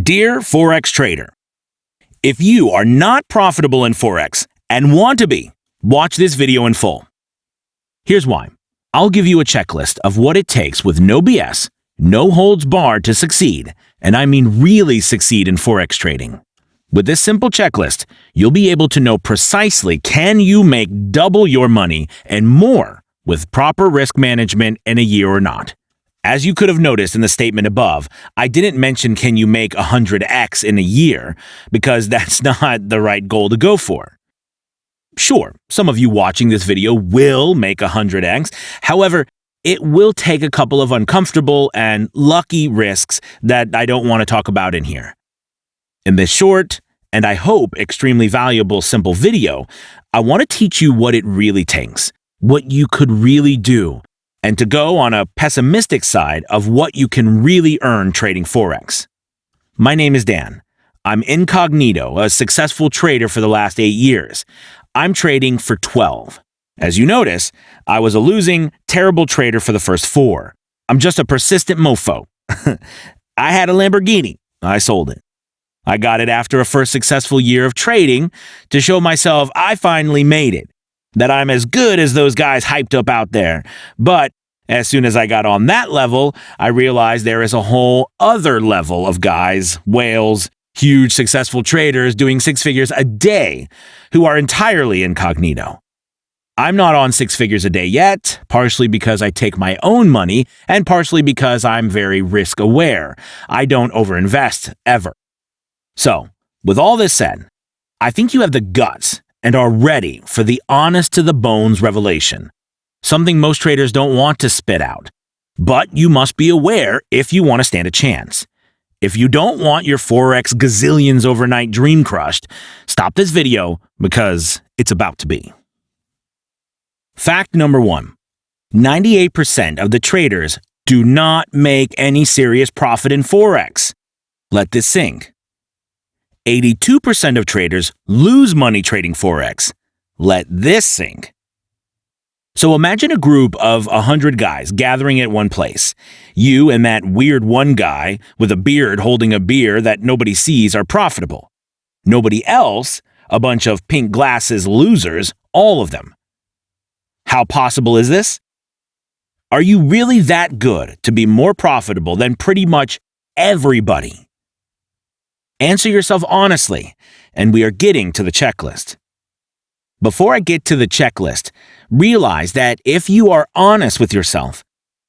Dear Forex Trader, if you are not profitable in Forex and want to be, watch this video in full. Here's why. I'll give you a checklist of what it takes with no BS, no holds barred to succeed, and I mean really succeed in Forex trading. With this simple checklist, you'll be able to know precisely can you make double your money and more with proper risk management in a year or not. As you could have noticed in the statement above, I didn't mention can you make 100x in a year because that's not the right goal to go for. Sure, some of you watching this video will make 100x. However, it will take a couple of uncomfortable and lucky risks that I don't want to talk about in here. In this short, and I hope extremely valuable simple video, I want to teach you what it really takes, what you could really do, and to go on a pessimistic side of what you can really earn trading Forex. My name is Dan. I'm incognito, a successful trader for the last 8 years. I'm trading for 12. As you notice, I was a losing, terrible trader for the first 4. I'm just a persistent mofo. I had a Lamborghini. I sold it. I got it after a first successful year of trading to show myself I finally made it, that I'm as good as those guys hyped up out there. But as soon as I got on that level, I realized there is a whole other level of guys, whales, huge successful traders doing 6 figures a day who are entirely incognito. I'm not on 6 figures a day yet, partially because I take my own money and partially because I'm very risk aware. I don't overinvest ever. So, with all this said, I think you have the guts and are ready for the honest-to-the-bones revelation, something most traders don't want to spit out. But you must be aware if you want to stand a chance. If you don't want your Forex gazillions overnight dream crushed, stop this video because it's about to be. Fact number 1. 98% of the traders do not make any serious profit in Forex. Let this sink. 82% of traders lose money trading Forex. Let this sink. So imagine a group of 100 guys gathering at one place. You and that weird one guy with a beard holding a beer that nobody sees are profitable. Nobody else, a bunch of pink glasses losers, all of them. How possible is this? Are you really that good to be more profitable than pretty much everybody? Answer yourself honestly, and we are getting to the checklist. Before I get to the checklist, realize that if you are honest with yourself,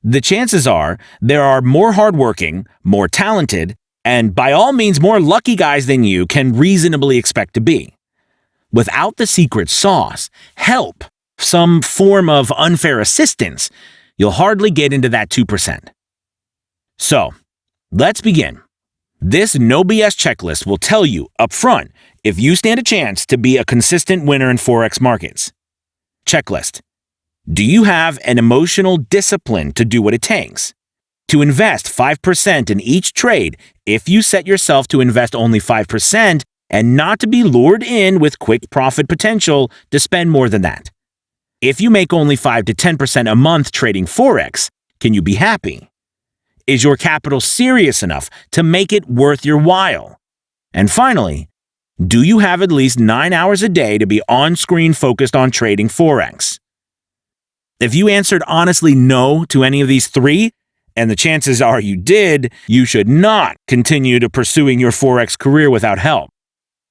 the chances are there are more hardworking, more talented, and by all means more lucky guys than you can reasonably expect to be. Without the secret sauce, help, some form of unfair assistance, you'll hardly get into that 2%. So, let's begin. This no BS checklist will tell you up front if you stand a chance to be a consistent winner in Forex markets. Checklist. Do you have an emotional discipline to do what it takes? To invest 5% in each trade if you set yourself to invest only 5% and not to be lured in with quick profit potential to spend more than that. If you make only 5 to 10% a month trading Forex, can you be happy? Is your capital serious enough to make it worth your while? And finally, do you have at least 9 hours a day to be on-screen focused on trading Forex? If you answered honestly no to any of these 3, and the chances are you did, you should not continue to pursuing your Forex career without help.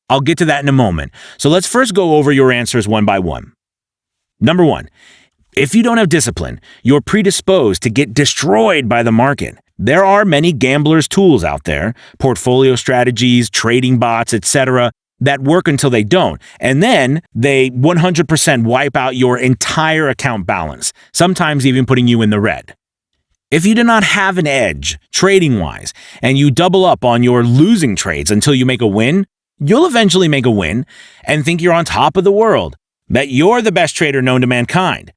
I'll get to that in a moment, so let's first go over your answers one by one. Number 1. If you don't have discipline, you're predisposed to get destroyed by the market. There are many gamblers' tools out there, portfolio strategies, trading bots, etc., that work until they don't, and then they 100% wipe out your entire account balance, sometimes even putting you in the red. If you do not have an edge, trading-wise, and you double up on your losing trades until you make a win, you'll eventually make a win and think you're on top of the world, that you're the best trader known to mankind.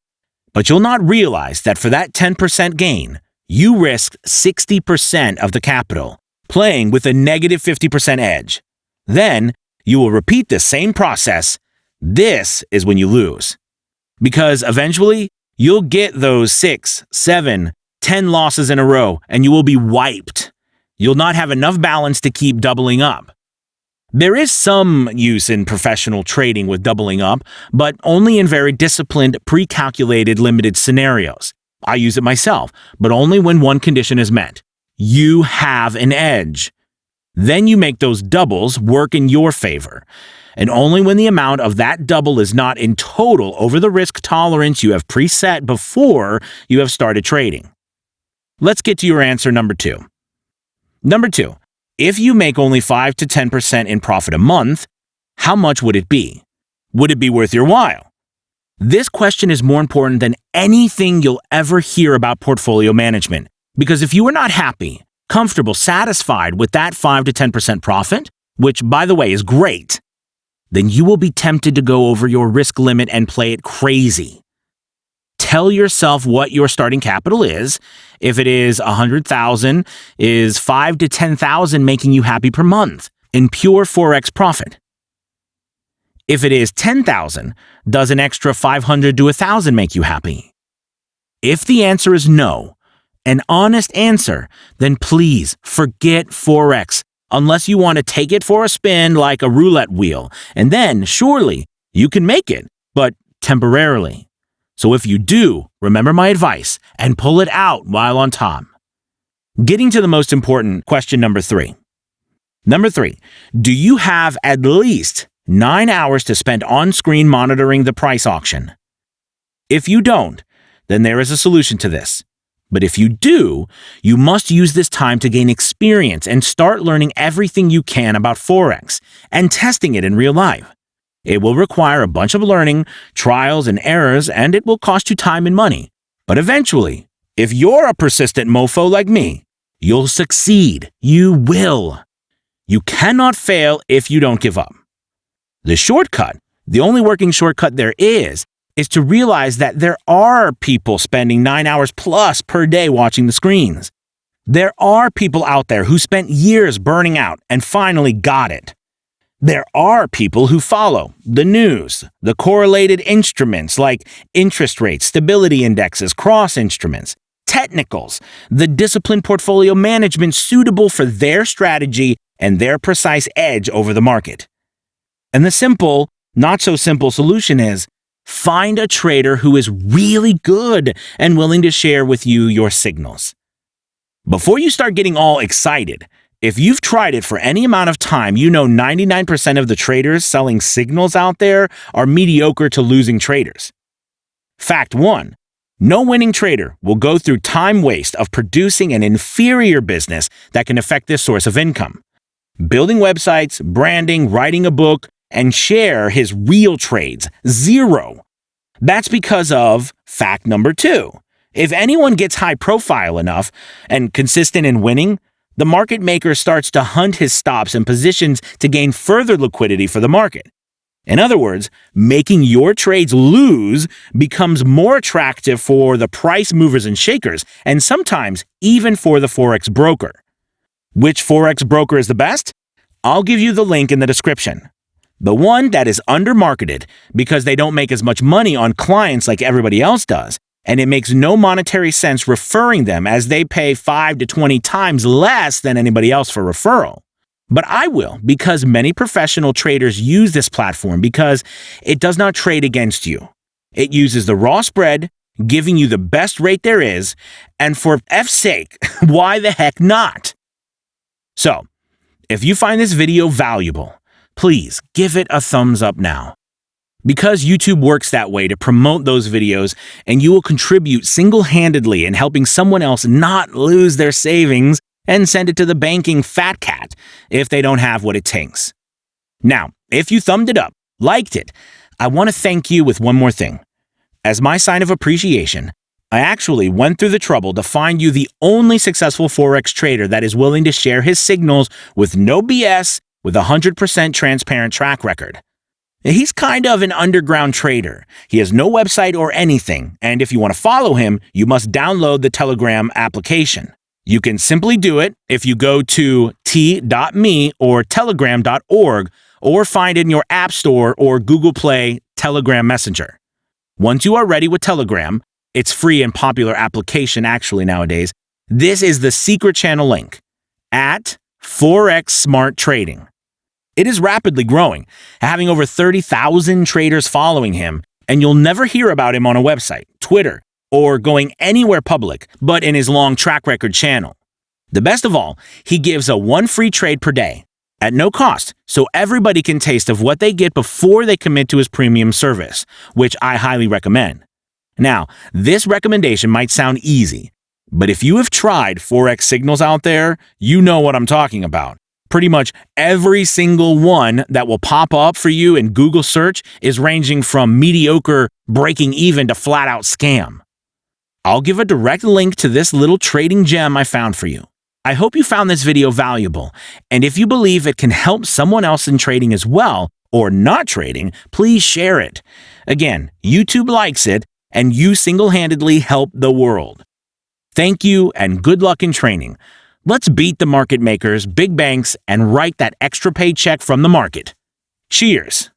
But you'll not realize that for that 10% gain, you risked 60% of the capital, playing with a negative 50% edge. Then, you will repeat the same process. This is when you lose. Because eventually, you'll get those 6, 7, 10 losses in a row, and you will be wiped. You'll not have enough balance to keep doubling up. There is some use in professional trading with doubling up, but only in very disciplined, pre-calculated, limited scenarios. I use it myself, but only when one condition is met. You have an edge. Then you make those doubles work in your favor, and only when the amount of that double is not in total over the risk tolerance you have preset before you have started trading. Let's get to your answer number 2. Number 2, if you make only 5 to 10% in profit a month, how much would it be? Would it be worth your while? This question is more important than anything you'll ever hear about portfolio management, because if you are not happy, comfortable, satisfied with that 5 to 10% profit, which by the way is great, then you will be tempted to go over your risk limit and play it crazy. Tell yourself what your starting capital is. If it is $100,000, is $5,000 to $10,000 making you happy per month in pure Forex profit? If it is $10,000, does an extra $500 to $1,000 make you happy? If the answer is no, an honest answer, then please forget Forex unless you want to take it for a spin like a roulette wheel, and then surely you can make it, but temporarily. So if you do, remember my advice and pull it out while on top. Getting to the most important question number 3. Number 3, do you have at least 9 hours to spend on screen monitoring the price auction? If you don't, then there is a solution to this. But if you do, you must use this time to gain experience and start learning everything you can about Forex and testing it in real life. It will require a bunch of learning, trials and errors, and it will cost you time and money. But eventually, if you're a persistent mofo like me, you'll succeed. You will. You cannot fail if you don't give up. The shortcut, the only working shortcut there is to realize that there are people spending 9 hours plus per day watching the screens. There are people out there who spent years burning out and finally got it. There are people who follow the news, the correlated instruments like interest rates, stability indexes, cross instruments, technicals, the disciplined portfolio management suitable for their strategy and their precise edge over the market. And the simple, not so simple solution is find a trader who is really good and willing to share with you your signals. Before you start getting all excited, if you've tried it for any amount of time, you know 99% of the traders selling signals out there are mediocre to losing traders. Fact 1, no winning trader will go through time waste of producing an inferior business that can affect this source of income. Building websites, branding, writing a book, and share his real trades. 0. That's because of fact number 2. If anyone gets high profile enough and consistent in winning, the market maker starts to hunt his stops and positions to gain further liquidity for the market. In other words, making your trades lose becomes more attractive for the price movers and shakers, and sometimes even for the Forex broker. Which Forex broker is the best? I'll give you the link in the description. The one that is undermarketed because they don't make as much money on clients like everybody else does, and it makes no monetary sense referring them as they pay 5 to 20 times less than anybody else for referral. But I will, because many professional traders use this platform because it does not trade against you. It uses the raw spread, giving you the best rate there is, and for F's sake, why the heck not? So, if you find this video valuable, please give it a thumbs up now. Because YouTube works that way to promote those videos, and you will contribute single-handedly in helping someone else not lose their savings and send it to the banking fat cat if they don't have what it takes. Now, if you thumbed it up, liked it, I want to thank you with one more thing. As my sign of appreciation, I actually went through the trouble to find you the only successful Forex trader that is willing to share his signals with no BS, with a 100% transparent track record. He's kind of an underground trader. He has no website or anything, and if you want to follow him, you must download the Telegram application. You can simply do it if you go to t.me or telegram.org or find it in your App Store or Google Play Telegram Messenger. Once you are ready with Telegram, it's free and popular application actually nowadays, this is the secret channel link. at Forex Smart Trading. It is rapidly growing, having over 30,000 traders following him, and you'll never hear about him on a website, Twitter, or going anywhere public, but in his long track record channel. The best of all, he gives a 1 free trade per day at no cost, so everybody can taste of what they get before they commit to his premium service, which I highly recommend. Now, this recommendation might sound easy, but if you have tried Forex signals out there, you know what I'm talking about. Pretty much every single one that will pop up for you in Google search is ranging from mediocre, breaking even to flat-out scam. I'll give a direct link to this little trading gem I found for you. I hope you found this video valuable, and if you believe it can help someone else in trading as well, or not trading, please share it. Again, YouTube likes it, and you single-handedly help the world. Thank you, and good luck in training. Let's beat the market makers, big banks, and write that extra paycheck from the market. Cheers!